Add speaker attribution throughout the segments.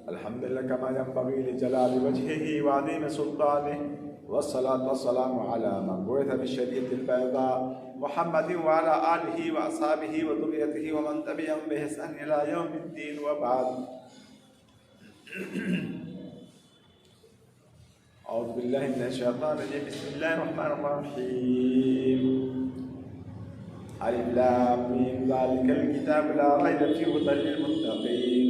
Speaker 1: अल्हम्दुलिल्लाह कमा यंबगी लिजलाली वजहिही व अज़ीम सुल्तानिही वस्सलातु वस्सलामु अला मन बुइसा बिश्शरीअतिल बैदा मुहम्मदिन व अला आलिहि व अस्हाबिहि व ज़ुर्रिय्यतिहि व मन तबिअहुम बिइहसान इला यौमिद्दीन व बाद। औज़ु बिल्लाहि मिनश शैतानिर रजीम बिस्मिल्लाहिर रहमानिर रहीम। अलिफ लाम मीम ज़ालिकल किताबु ला रैब फीहि हुदल लिल मुत्तक़ीन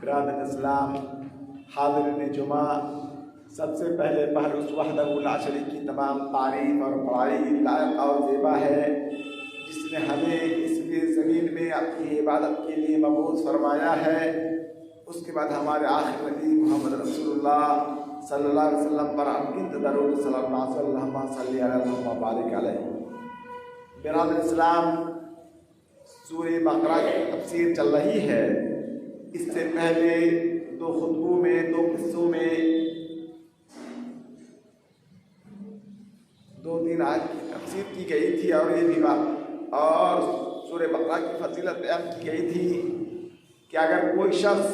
Speaker 1: बिरादर इस्लाम, हाज़िरीन जुमा, सबसे पहले पहल उस वहदहू ला शरीक की तमाम तारीफ़ और बड़ाई लायक और ज़ेबा है जिसने हमें इसलिए ज़मीन में अपनी इबादत के लिए मबूस फरमाया है। उसके बाद हमारे आखिर नबी मोहम्मद रसूलुल्लाह सल्लल्लाहु अलैहि वसल्लम पर अनगिनत दरूद सल्लल्लाहु अलैहि वसल्लम। बिरादर इस्लाम, सूरह बकरा की तफसीर चल रही है। इससे पहले दो खुतबों में, दो किस्सों में 2-3 आयत की तफसीर की गई थी और ये भी और सूरह बकरा की फजीलत बयान की गई थी कि अगर कोई शख्स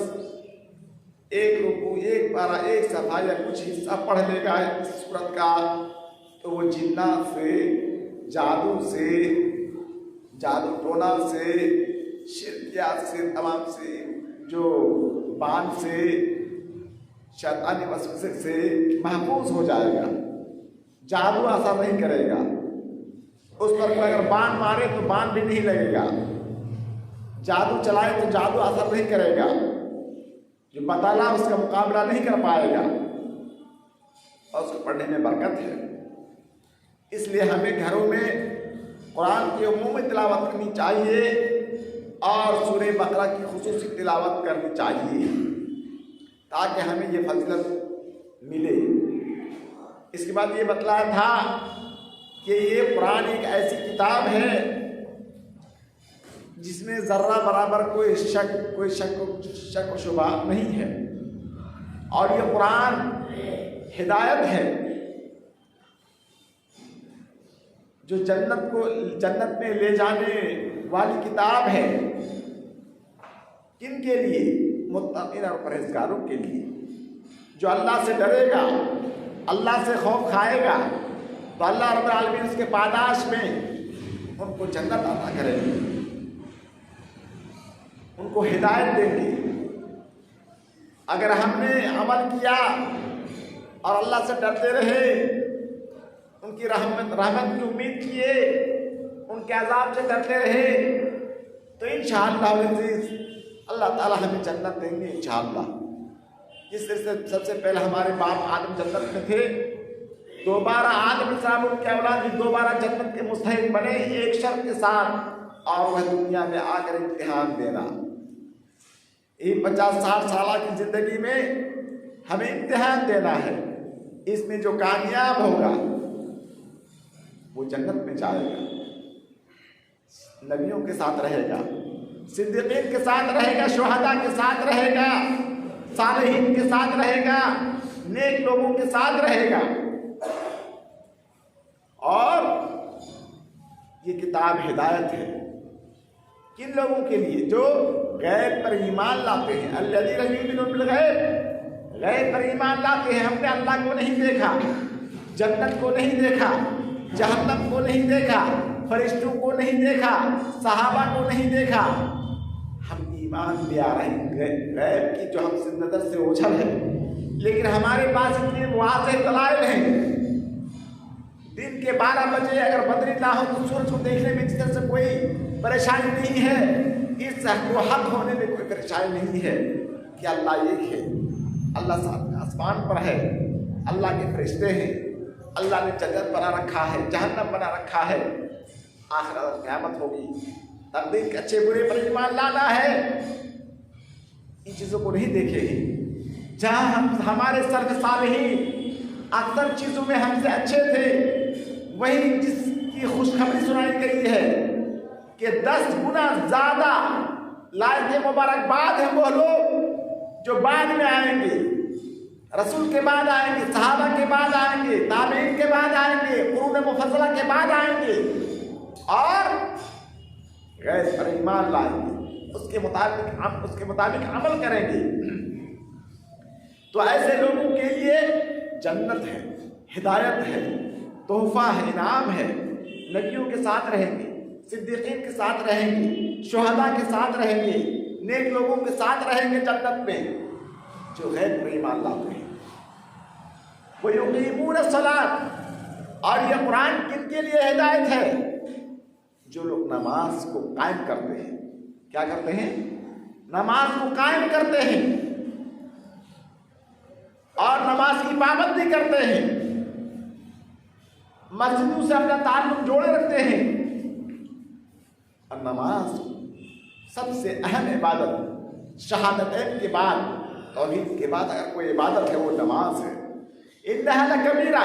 Speaker 1: एक रुकू, एक पारा, एक सफा या कुछ हिस्सा पढ़ लेगा इस सूरत का तो वो जिन्नात से, जादू से, जादू टोना से, शिरकियात से, तमाम से, जो बान से, शैतानी वसवसे से महफूज हो जाएगा। जादू असर नहीं करेगा उस पर। अगर बाण मारे तो बाण भी नहीं लगेगा, जादू चलाए तो जादू असर नहीं करेगा, जो बताला उसका मुकाबला नहीं कर पाएगा और उसको पढ़ने में बरकत है। इसलिए हमें घरों में कुरान की उमूमी तिलावत करनी चाहिए और सूरह बकरा की खुसूसी तिलावत करनी चाहिए ताकि हमें ये फजीलत मिले। इसके बाद ये बतलाया था कि ये कुरान एक ऐसी किताब है जिसमें ज़र्रा बराबर कोई शक व शुबा नहीं है और ये कुरान हिदायत है जो जन्नत में ले जाने वाली किताब है। किन के लिए? मुत्तक़ीन और परहेज़गारों के लिए। जो अल्लाह से डरेगा, अल्लाह से खौफ खाएगा तो अल्लाह रब्बुल आलमीन उसके पादाश में उनको जन्नत अता करेंगे, उनको हिदायत देंगे। अगर हमने अमल किया और अल्लाह से डरते रहे, उनकी रहमत की उम्मीद किए, उनके अज़ाब से डरते रहे तो इंशाअल्लाह अल्लाह ताला हमें जन्नत देंगे इंशाअल्लाह। जिस तरह से सबसे पहले हमारे बाप आदम जन्नत में थे, दोबारा आदम साहब उनके औलाद भी दोबारा जन्नत के मुस्तहिक बने एक शर्त के साथ, और वह दुनिया में आकर इम्तिहान देना। ये 50-60 साल की जिंदगी में हमें इम्तिहान देना है। इसमें जो कामयाब होगा वो जन्नत में जाएगा, नबियों के साथ रहेगा, सिद्दीकीन के साथ रहेगा, शुहदा के साथ रहेगा, सालिहीन के साथ रहेगा, नेक लोगों के साथ रहेगा। और ये किताब हिदायत है किन लोगों के लिए? जो गैब पर ईमान लाते हैं। अल्लज़ीना युमिनूना बिल गैब, गैब पर ईमान लाते हैं। हमने अल्लाह को नहीं देखा, जन्नत को नहीं देखा, जहन्नम को नहीं देखा, फरिश्तों को नहीं देखा, सहाबा को नहीं देखा। हम ईमान ले आ रहे हैं गैब की जो हमसे नज़र से ओझल है, लेकिन हमारे पास इतने वाज़ेह दलाइल हैं। दिन के 12 बजे अगर बदरी ना हो तो सूरज को देखने में जिस तरह से कोई परेशानी नहीं है, इस को हक होने में कोई परेशानी नहीं है कि अल्लाह एक है, अल्लाह आसमान पर है, अल्लाह के फरिश्ते हैं, अल्लाह ने जन्नत बना रखा है, जहन्नम बना रखा है, आखिरत क़यामत होगी, तकदीर के अच्छे बुरे पर ईमान लाना है। इन चीज़ों को नहीं देखेंगे। जहाँ हमारे सर्फ सालिहीन अक्सर चीज़ों में हमसे अच्छे थे, वही जिसकी खुशखबरी सुनाई गई है कि 10 गुना ज़्यादा लायक मुबारकबाद है वो लोग जो बाद में आएंगे, रसूल के बाद आएंगे, सहाबा के बाद आएंगे, ताबीन के बाद आएंगे, कुरून मुफस्सला के बाद आएंगे और गैर पर ईमान लाएंगे, उसके मुताबिक अमल करेंगे। तो ऐसे लोगों के लिए जन्नत है, हिदायत है, तोहफा है, इनाम है। नबियों के साथ रहेंगे, सिद्दीकीन के साथ रहेंगे, शुहदा के साथ रहेंगे, नेक लोगों के साथ रहेंगे जन्नत में जो गैर पर ईमान लाते हैं। वो युकीमून सलात, और यह कुरान किनके लिए हिदायत है? जो लोग नमाज को कायम करते हैं। क्या करते हैं? नमाज को कायम करते हैं और नमाज की पाबंदी करते हैं, मस्जिदों से अपना ताल्लुक जोड़े रखते हैं। और नमाज सबसे अहम इबादत, शहादतैन के बाद, तौहीद के बाद अगर कोई इबादत है वो नमाज है। इन्नहा लकबीरा,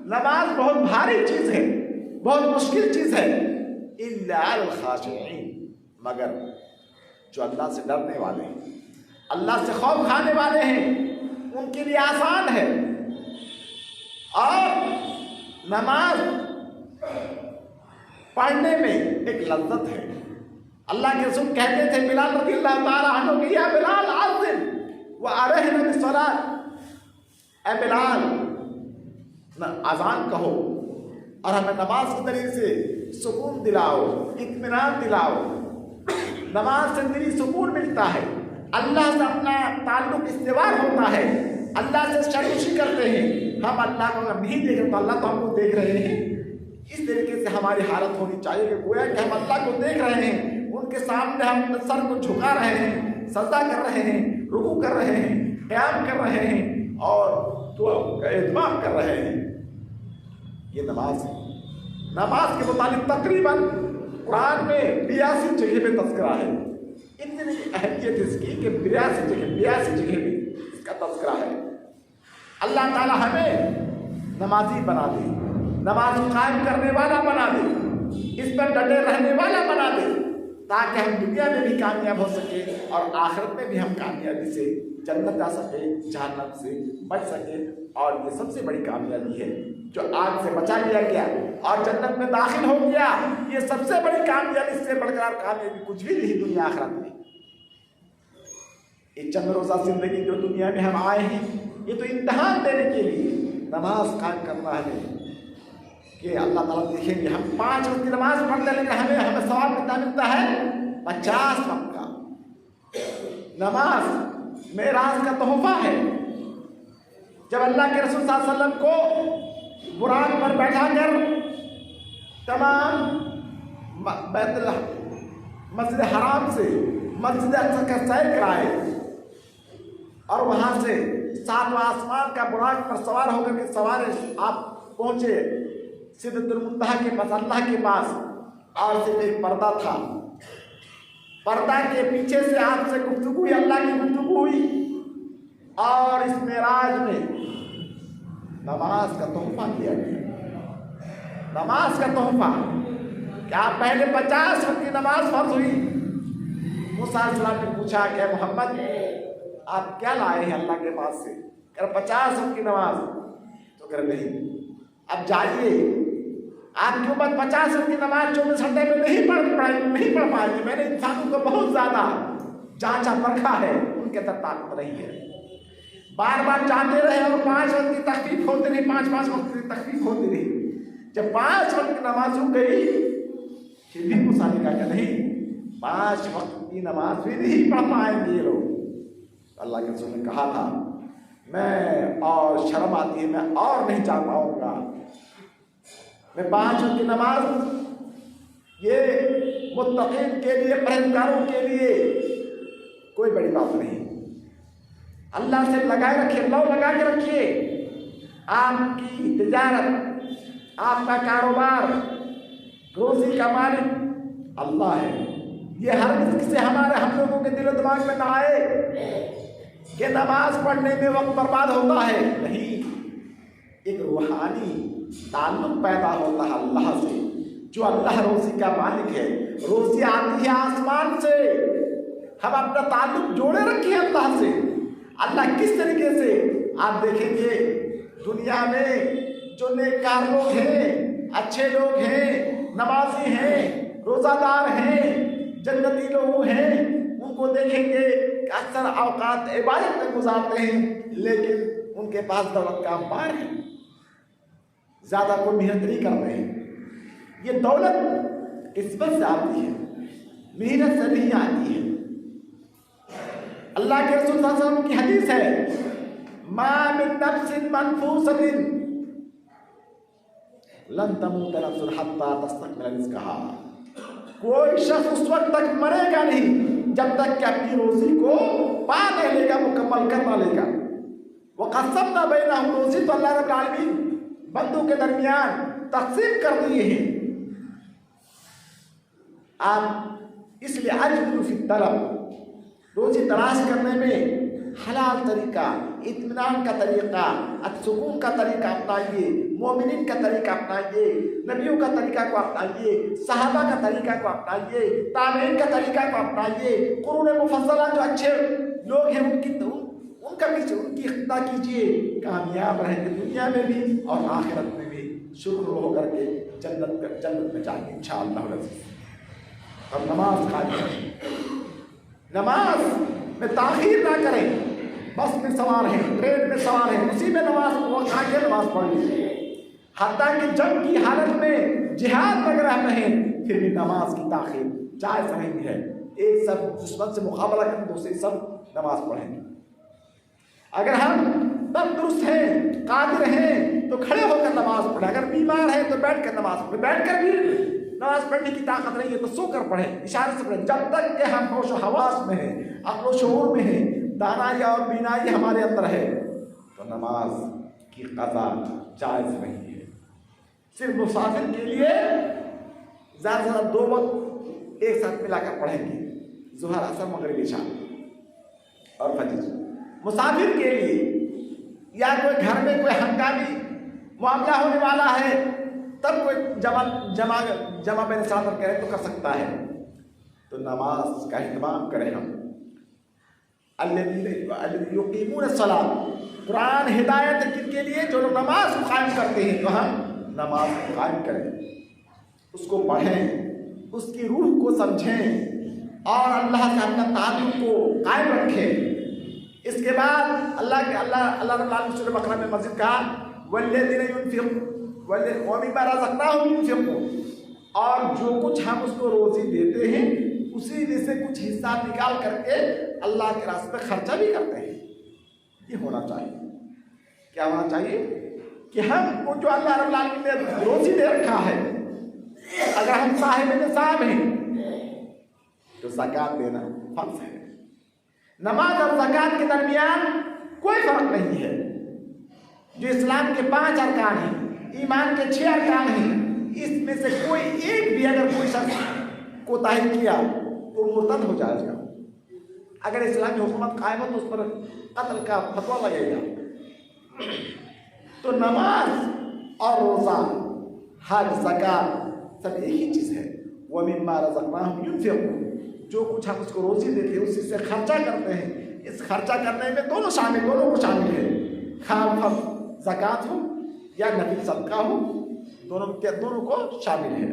Speaker 1: नमाज बहुत भारी चीज़ है, बहुत मुश्किल चीज़ है। इल्ला अल खाशिईन, मगर जो अल्लाह से डरने वाले हैं, अल्लाह से खौफ खाने वाले हैं, उनके लिए आसान है। और नमाज पढ़ने में एक लज्जत है। अल्लाह के रसूल कहते थे बिलाल रज़ियल्लाहु ताला अन्हु कि या बिलाल आज़िन व अरहना बिस्सलात, ए बिलाल अजान कहो और हमें नमाज के जरिए से सुकून दिलाओ, इत्मीनान दिलाओ। नमाज से दिली सुकून मिलता है, अल्लाह से अपना ताल्लुक इस्तेवार होता है, अल्लाह से शर्मिशी करते हैं। हम अल्लाह को अगर नहीं देख रहे तो अल्लाह तो हमको देख रहे हैं। इस तरीके से हमारी हालत होनी चाहिए कि गोया कि हम अल्लाह को देख रहे हैं, उनके सामने हम सर को झुका रहे हैं, सजदा कर रहे हैं, रुकू कर रहे हैं, क़याम कर रहे हैं और दुआ का इत्माम कर रहे हैं। ये नमाज है। नमाज के मुताबिक तकरीबन कुरान में 82 जगह पे तज़किरा है। इतनी अहमियत इसकी कि 82 जगह पे इसका तज़किरा है। अल्लाह ताला हमें नमाजी बना दे, नमाज कायम करने वाला बना दे, इस पर डटे रहने वाला बना दे, ताकि हम दुनिया में भी कामयाब हो सके और आखिरत में भी हम कामयाबी से जन्नत जा सके, जहन्नम से बच सके। और ये सबसे बड़ी कामयाबी है जो आग से बचा लिया गया और जन्नत में दाखिल हो गया। ये सबसे बड़ी कामयाबी, इससे बढ़कर कामयाबी कुछ भी नहीं दुनिया आखिरत में। ये चंद रोज़ा जिंदगी जो दुनिया में हम आए हैं, ये तो इम्तिहान देने के लिए नमाज कायम करना है कि अल्लाह ताला देखेंगे। हम 5 वक्त की नमाज पढ़ते लेकिन हमें सवाब कितना मिलता है? 50 वक्त का। नमाज मेराज का तोहफा है। जब अल्लाह के रसूल सल्लल्लाहु अलैहि वसल्लम को बुराक पर बैठा कर तमाम मस्जिद हराम से मस्जिद अक्सा का सैर कराए और वहाँ से 7वां आसमान का बुराक पर सवार होकर के सवार आप पहुँचे सिदरतुल मुंतहा के पास, अल्लाह के पास, और सिर्फ एक पर्दा था। पर्दा के पीछे से आपसे गुफ्तगू हुई, अल्लाह की गुफ्तगू हुई। और इस मेराज में नमाज का तोहफा दिया गया। नमाज का तोहफा क्या? पहले 50 वक्त की नमाज फर्ज हुई। मूसा अलैहिस्सलाम ने पूछा कि मोहम्मद आप क्या लाए हैं अल्लाह के पास से? कह 50 वक्त की नमाज। तो कह नहीं, अब जाइए, आपके ऊपर 50 वक्त की नमाज 24 घंटे में नहीं पढ़ पाएंगे। मैंने इंसानों को बहुत ज़्यादा जांचा परखा है, उनके अंदर ताकत नहीं है। बार बार जाते रहे और 5 वक्त की तकलीफ होती रही, 5 वक्त की तकलीफ होती रही। जब 5 वक्त की नमाज हो गई फिर भी मुसाफिर का नहीं, 5 वक्त की नमाज भी नहीं पढ़ पाएंगे ये लोग। अल्लाह के रसूल ने कहा था मैं, और शर्म आती है, मैं और नहीं जा पाऊंगा। मैं 5 वक्त की नमाज ये मुत्तकीन के लिए, परहेजगारों के लिए कोई बड़ी बात नहीं। अल्लाह से लगाए रखिए, लौ लगा के रखिए। आपकी तिजारत, आपका कारोबार, रोजी का मालिक अल्लाह है। ये हर किसी से हम लोगों के दिल दिमाग में ना आए कि नमाज पढ़ने में वक्त बर्बाद होता है। नहीं, एक रूहानी ताल्लुक पैदा होता है अल्लाह से, जो अल्लाह रोजी का मालिक है। रोजी आती है आसमान से, हम अपना ताल्लुक जोड़े रखे हैं अल्लाह से। अल्लाह किस तरीके से, आप देखेंगे दुनिया में जो नेककार लोग हैं, अच्छे लोग हैं, नमाजी हैं, रोजादार हैं, जन्नती लोग हैं, उनको देखेंगे अक्सर औकात इबादत में गुजारते हैं, लेकिन उनके पास दौलत का अंबार है, ज्यादा कोई मेहनत नहीं कर रहे हैं। ये दौलत किस्मत से आती है, मेहनत से नहीं आती है। अल्लाह के रसूल सल्लल्लाहु अलैहि वसल्लम की हदीस है, मा मिन नफ्सिन मनफूसतिन लन तमूत नफ्सुन हत्ता तस्तकमिल रिज़्क़हा। कोई शख्स उस वक्त तक मरेगा नहीं जब तक कि अपनी रोजी को पा नहीं लेगा, मुकम्मल कर ना लेगा। वो क़समना बैनहुम, रोजी तो अल्लाह रब्बुल आलमीन बंदों के दरमियान तक़सीम कर दिए हैं। आप इसलिए अज्मिलू फी तलब, रोजी तलाश करने में हलाल तरीका, इत्मीनान का तरीका, सुकून का तरीका अपनाइए, मोमिनीन का तरीका अपनाइए, नबियों का तरीका को अपनाइए, सहाबा का तरीका को अपनाइए, ताबईन का तरीका को अपनाइए, कुरून मुफस्सला जो अच्छे लोग हैं उनका पीछे उनकी इख्तिदा कीजिए। कामयाब रहेंगे दुनिया में भी और आखिरत में भी, शुक्र होकर के जन्नत में जाएंगे इंशाअल्लाह। और नमाज कायम, नमाज में ताखीर ना करें। बस में सवार हैं, ट्रेन में सवार हैं, उसी में नमाज आके नमाज पढ़ लीजिए। हत्ता कि जंग की हालत में, जिहाद वगैरह में है, फिर भी नमाज की ताखीर जायज़ नहीं है। एक सब दुश्मन से मुकाबला करें, दूसरे सब नमाज पढ़ेंगे। अगर हम तंदुरुस्त हैं, कादिर हैं, तो खड़े होकर नमाज पढ़ें। अगर बीमार हैं तो बैठ कर नमाज पढ़ें। बैठ कर भी नमाज पढ़ने की ताकत नहीं है तो सोकर पढ़ें, इशारे से पढ़ें। जब तक कि हम होश हवास में हैं, अक्ल शऊर में हैं, दानाई और बीनाई हमारे अंदर है, तो नमाज की क़ज़ा जायज़ नहीं है। सिर्फ मुसाफिर के लिए ज़्यादा से ज़्यादा 2 वक्त एक साथ मिलाकर पढ़ेंगे, ज़ुहर, असर, मगरिब, इशा और फजर। मुसाफिर के लिए या कोई घर में कोई हंगामी मामला होने वाला है, तब कोई जमा में सादर करें तो कर सकता है। तो नमाज का इंतजाम करें हम। युकीमून सलात, कुरान हिदायत किनके लिए? जो लोग नमाज को कायम करते हैं, तो हम नमाज को कायम करें, उसको पढ़ें, उसकी रूह को समझें और अल्लाह से अपना ताल्लुक को कायम रखें। इसके बाद अल्लाह रब्बुल आलमीन सूरह बकरा में मज़ीद कहा, वल्लज़ीना युनफ़िक़ून वमिम्मा रज़क़नाहुम युनफ़िक़ून, और जो कुछ हम उसको रोज़ी देते हैं उसी में से कुछ हिस्सा निकाल करके अल्लाह के रास्ते में खर्चा भी करते हैं। ये होना चाहिए। क्या होना चाहिए कि हमको जो अल्लाह रब्बुल आलमीन ने रोज़ी दे रखा है, अगर हम साहिब निसाब हैं तो ज़कात देना फ़र्ज़ है। नमाज और ज़कात के दरमियान कोई फ़र्क नहीं है। जो इस्लाम के 5 अरकान हैं, ईमान के 6 अरकान हैं, इसमें से कोई एक भी अगर कोई शख्स कोताही किया तो मुर्तद हो जाएगा। अगर इस्लामी हुकूमत कायम हो तो उस पर कत्ल का फतवा लगेगा। तो नमाज और रोज़ा, हज, ज़कात सब एक ही चीज़ है। वमिम्मा रज़क़नाहुम युनफ़िक़ून, जो कुछ हम उसको रोज़ी देते हैं उसी से खर्चा करते हैं। इस खर्चा करने में दोनों को शामिल है, खाम ज़कात हो या नफिल सदका हो, दोनों को शामिल है।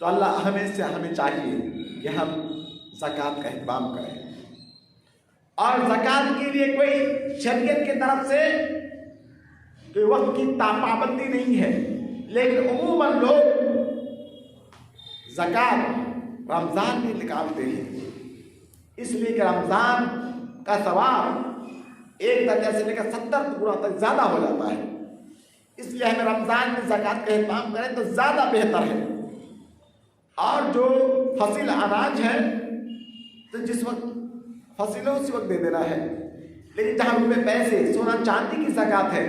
Speaker 1: तो अल्लाह हमें चाहिए कि हम ज़कात का इंतजाम करें। और ज़कात के लिए कोई शरीयत की तरफ से कोई वक्त की पाबंदी नहीं है, लेकिन उमूमन लोग ज़कात रमज़ान में निकालते हैं, इसलिए कि रमज़ान का सवाब एक दर्जा से लेकर 70 गुना तक ज़्यादा हो जाता है। इसलिए हमें रमज़ान में ज़कात का इंतजाम करें तो ज़्यादा बेहतर है। और जो फसिल अनाज है तो जिस वक्त फसिल उसी वक्त दे देना है। लेकिन जहाँ रुपये पैसे सोना चांदी की ज़कात है,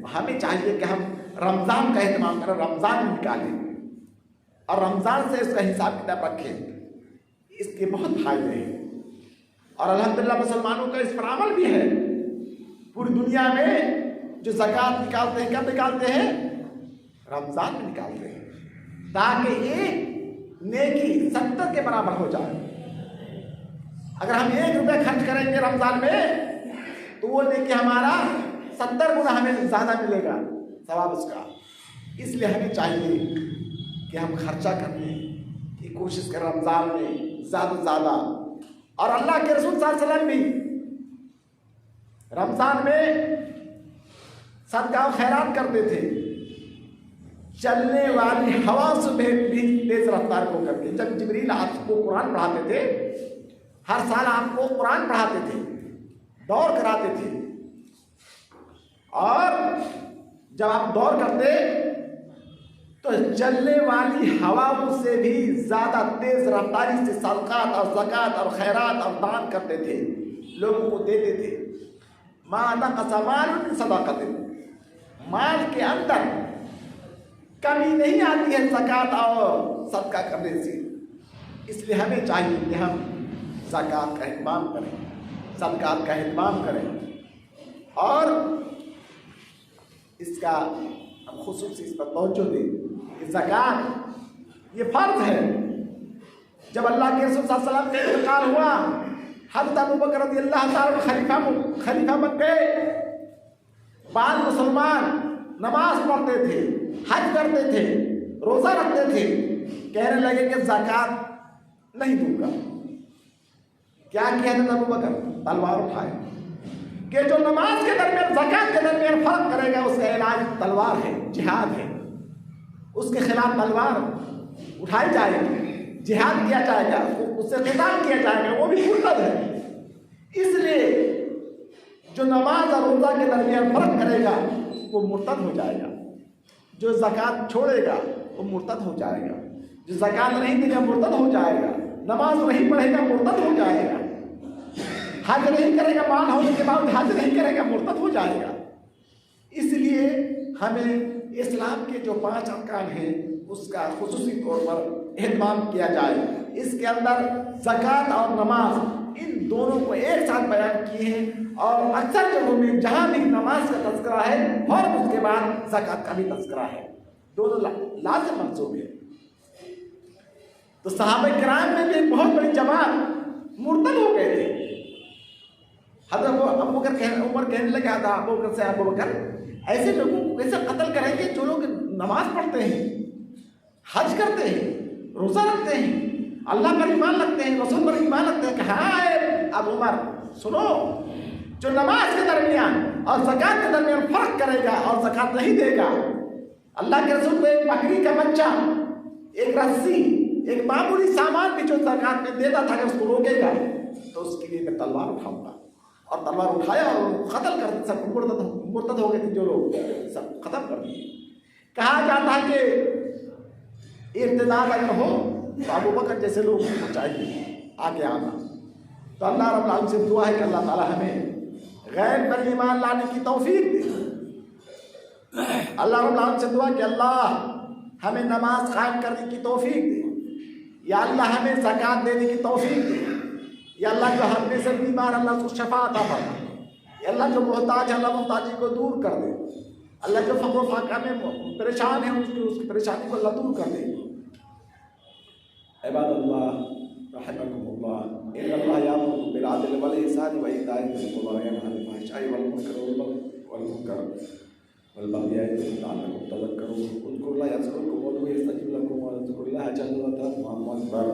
Speaker 1: हमें चाहिए कि हम रमज़ान का एहतमाम करें, रमज़ान में निकालें और रमज़ान से इसका हिसाब किताब रखें। इसके बहुत फायदे हैं और अल्हम्दुलिल्लाह मुसलमानों का इस पर अमल भी है। पूरी दुनिया में जो ज़कात निकालते हैं, कब निकालते हैं? रमज़ान में निकालते हैं, ताकि एक नेकी 70 के बराबर हो जाए। अगर हम 1 रुपया खर्च करेंगे रमज़ान में तो वो नेकी हमारा 70 गुना हमें ज़्यादा मिलेगा सवाब उसका। इसलिए हमें चाहिए कि हम खर्चा करने की कोशिश करें रमज़ान में ज़्यादा से ज़्यादा। और अल्लाह के रसूल सल्लल्लाहु अलैहि वसल्लम भी रमज़ान में सदका और खैरात करते थे, चलने वाली हवा से भी तेज रफ्तार को करके। जब जिब्रील आपको कुरान पढ़ाते थे, हर साल आपको कुरान पढ़ाते थे, दौड़ कराते थे, और जब आप दौड़ करते तो चलने वाली हवाओं से भी ज़्यादा तेज रफ्तारी से सदक़ात और ज़कात और खैरात और दान करते थे, लोगों को देते थे। मा नक़सा मालुन मिन सदक़तिन, माल के अंदर कमी नहीं आती है ज़कात और सदका करने से। इसलिए हमें चाहिए कि हम ज़कात का एहतमाम करें, सदक़ात का एहतमाम करें और इसका हम खुसूसी इस पर तवज्जो दें कि ज़कात ये फ़र्ज़ है। जब अल्लाह के रसूल सल्लल्लाहु अलैहि वसल्लम का इंतकाल हुआ, हज़रत अबू बकर रज़ियल्लाहु ताला खलीफा बन गए। बाद मुसलमान नमाज पढ़ते थे, हज करते थे, रोज़ा रखते थे, कहने लगे कि ज़कात नहीं दूंगा। क्या किया था अबू बकर? तलवार उठाए कि जो नमाज के दरमियान ज़कात के दरमियान फ़र्क करेगा उसका इलाज तलवार है, जिहाद है। उसके खिलाफ तलवार उठाई जाएगी, जिहाद किया जाएगा, उससे क़िताल किया जाएगा, वो भी मुर्तद है। इसलिए जो नमाज और रोज़ा के दरमियान फ़र्क करेगा वो मुर्तद हो जाएगा। जो ज़कात छोड़ेगा वो मुर्तद हो जाएगा, जो ज़कात नहीं देगा मुर्तद हो जाएगा, नमाज नहीं पढ़ेगा मुर्तद हो जाएगा, हज नहीं करेगा, माल होने के बाद हज नहीं करेगा, मुर्तद हो जाएगा। इसलिए हमें इस्लाम के जो 5 अरकान हैं उसका खुसूसी तौर पर एहतमाम किया जाए। इसके अंदर ज़कात और नमाज इन दोनों को एक साथ बयान किए हैं और अक्सर जगहों में जहाँ भी नमाज का तज़किरा है और उसके बाद ज़कात का भी तज़किरा है, दोनों लाज़िम मंसूब है। तो सहाबा किराम में भी एक बहुत बड़ी जमात मुर्तद हो गए थे। हज़रत अबू बकर उमर कहने लगा था अबू बकर से, अबू बकर ऐसे लोगों को कैसे कत्ल करेंगे जो लोग नमाज पढ़ते हैं, हज करते हैं, रोज़ा रखते हैं, अल्लाह पर ईमान रखते हैं, रसूल पर ईमान रखते हैं। कहा अब उमर सुनो, जो नमाज के दरमियान और ज़कात के दरमियान फ़र्क करेगा और ज़कात नहीं देगा, अल्लाह के रसूल को एक बकरी का बच्चा, एक रस्सी, एक मामूली सामान भी जो ज़कात में देता था, अगर उसको रोकेगा तो उसके लिए मैं तलवार उठाऊंगा। और तलवार उठाया और कत्ल कर सब मुर्तद हो गए थे जो लोग, सब ख़त्म कर दिए। कहा जाता है कि इर्तिदाद अगर हो तो अबू बकर जैसे लोग को चाहिए आगे आना। तो अल्लाह रब्बुल आलमीन से दुआ है कि अल्लाह ताला हमें गैर पर ईमान लाने की तौफीक दे। अल्लाह रब्बुल आलमीन से दुआ कि अल्लाह हमें नमाज कायम करने की तौफीक दे, या अल्लाह हमें ज़कात देने की तौफीक दे, या अल्लाह जो हम में से बीमार अल्लाह उसको शफा अता फरमा, या अल्लाह जो मोहताज है अल्लाह मोहताजी को दूर कर दे, अल्लाह जो फ़क़्र फ़ाक़ा में परेशान है उसकी परेशानी को अल्लाह दूर कर दे। इबादल्लाह रहमकुमुल्लाह, इन्नल्लाह यामुरु बिल अदल वल इहसान व ईताइ ज़िल क़ुर्बा व यनहा अनिल फ़हशाइ वल मुनकर वल बग़yi यइज़िकुम लअल्लकुम तज़क्करून। उज़्कुरुल्लाह यज़कुरुकुम वदऊहु यस्तजिब लकुम वज़्कुरुल्लाह जल्लत अल्लाहु अकबर।